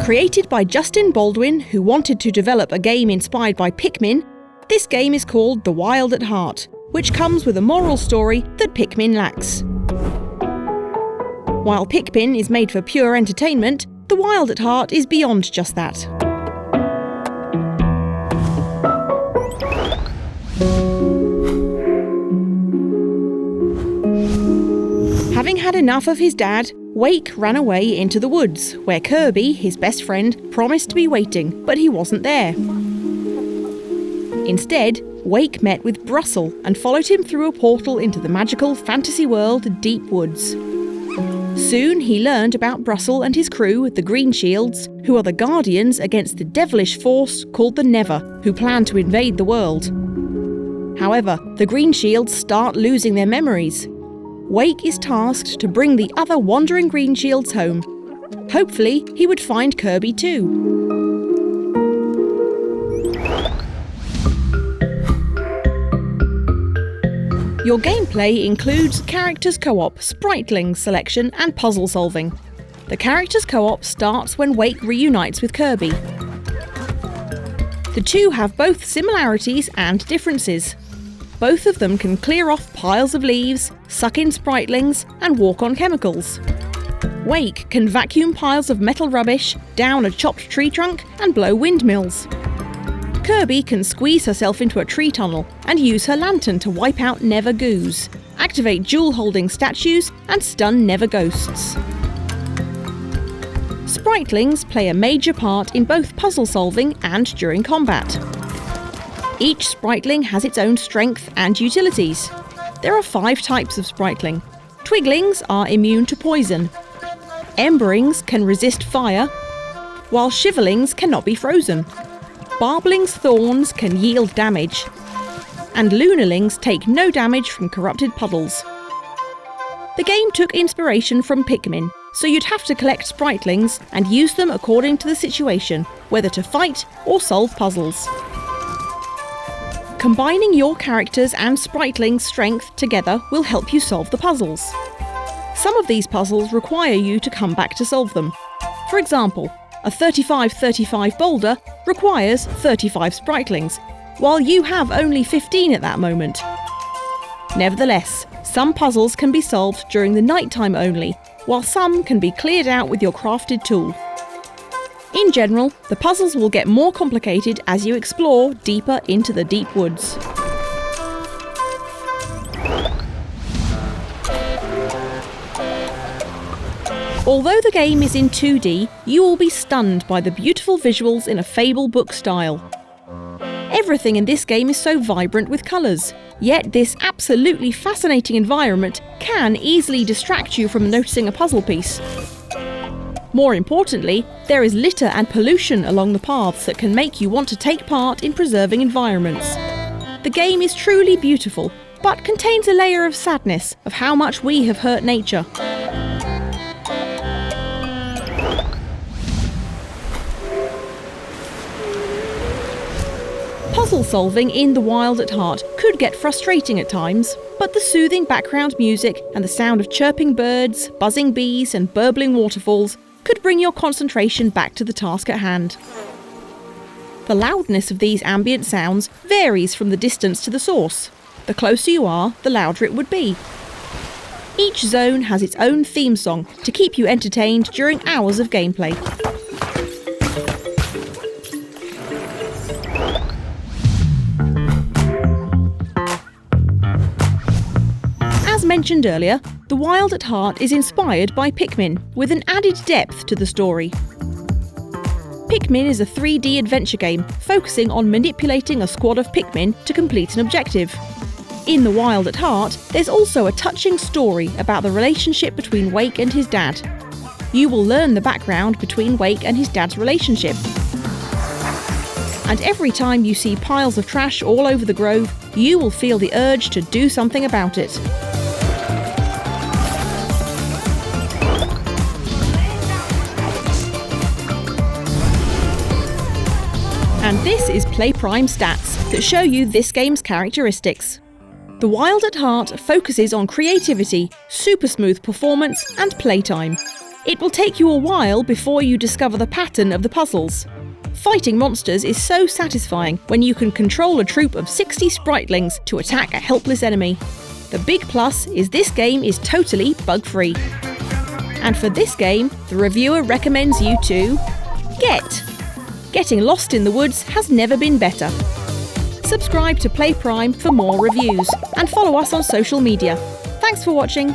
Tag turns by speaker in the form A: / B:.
A: Created by Justin Baldwin, who wanted to develop a game inspired by Pikmin, this game is called The Wild at Heart, which comes with a moral story that Pikmin lacks. While Pikmin is made for pure entertainment, The Wild at Heart is beyond just that. Having had enough of his dad, Wake ran away into the woods, where Kirby, his best friend, promised to be waiting, but he wasn't there. Instead, Wake met with Brussel and followed him through a portal into the magical fantasy world Deep Woods. Soon he learned about Brussel and his crew, the Green Shields, who are the guardians against the devilish force called the Never, who plan to invade the world. However, the Green Shields start losing their memories. Wake is tasked to bring the other wandering Green Shields home. Hopefully, he would find Kirby too. Your gameplay includes Characters Co-op, Spritelings selection and puzzle solving. The Characters Co-op starts when Wake reunites with Kirby. The two have both similarities and differences. Both of them can clear off piles of leaves, suck in Spritelings, and walk on chemicals. Wake can vacuum piles of metal rubbish, down a chopped tree trunk, and blow windmills. Kirby can squeeze herself into a tree tunnel and use her lantern to wipe out Never Goos, activate jewel-holding statues, and stun Never Ghosts. Spritelings play a major part in both puzzle solving and during combat. Each Spriteling has its own strength and utilities. There are 5 types of Spriteling. Twiglings are immune to poison. Emberings can resist fire, while Shiverlings cannot be frozen. Barbling's thorns can yield damage, and Lunarlings take no damage from corrupted puddles. The game took inspiration from Pikmin, so you'd have to collect Spritelings and use them according to the situation, whether to fight or solve puzzles. Combining your characters and Spriteling's strength together will help you solve the puzzles. Some of these puzzles require you to come back to solve them. For example, a 35-35 boulder requires 35 Spritelings, while you have only 15 at that moment. Nevertheless, some puzzles can be solved during the nighttime only, while some can be cleared out with your crafted tool. In general, the puzzles will get more complicated as you explore deeper into the deep woods. Although the game is in 2D, you will be stunned by the beautiful visuals in a Fable book style. Everything in this game is so vibrant with colours, yet this absolutely fascinating environment can easily distract you from noticing a puzzle piece. More importantly, there is litter and pollution along the paths that can make you want to take part in preserving environments. The game is truly beautiful, but contains a layer of sadness of how much we have hurt nature. Puzzle solving in The Wild at Heart could get frustrating at times, but the soothing background music and the sound of chirping birds, buzzing bees and burbling waterfalls could bring your concentration back to the task at hand. The loudness of these ambient sounds varies from the distance to the source. The closer you are, the louder it would be. Each zone has its own theme song to keep you entertained during hours of gameplay. As mentioned earlier, The Wild at Heart is inspired by Pikmin, with an added depth to the story. Pikmin is a 3D adventure game focusing on manipulating a squad of Pikmin to complete an objective. In The Wild at Heart, there's also a touching story about the relationship between Wake and his dad. You will learn the background between Wake and his dad's relationship. And every time you see piles of trash all over the grove, you will feel the urge to do something about it. And this is PlayPrime stats that show you this game's characteristics. The Wild at Heart focuses on creativity, super smooth performance and playtime. It will take you a while before you discover the pattern of the puzzles. Fighting monsters is so satisfying when you can control a troop of 60 spritlings to attack a helpless enemy. The big plus is this game is totally bug-free. And for this game, the reviewer recommends you to get. Getting lost in the woods has never been better. Subscribe to PlayPrime for more reviews and follow us on social media. Thanks for watching.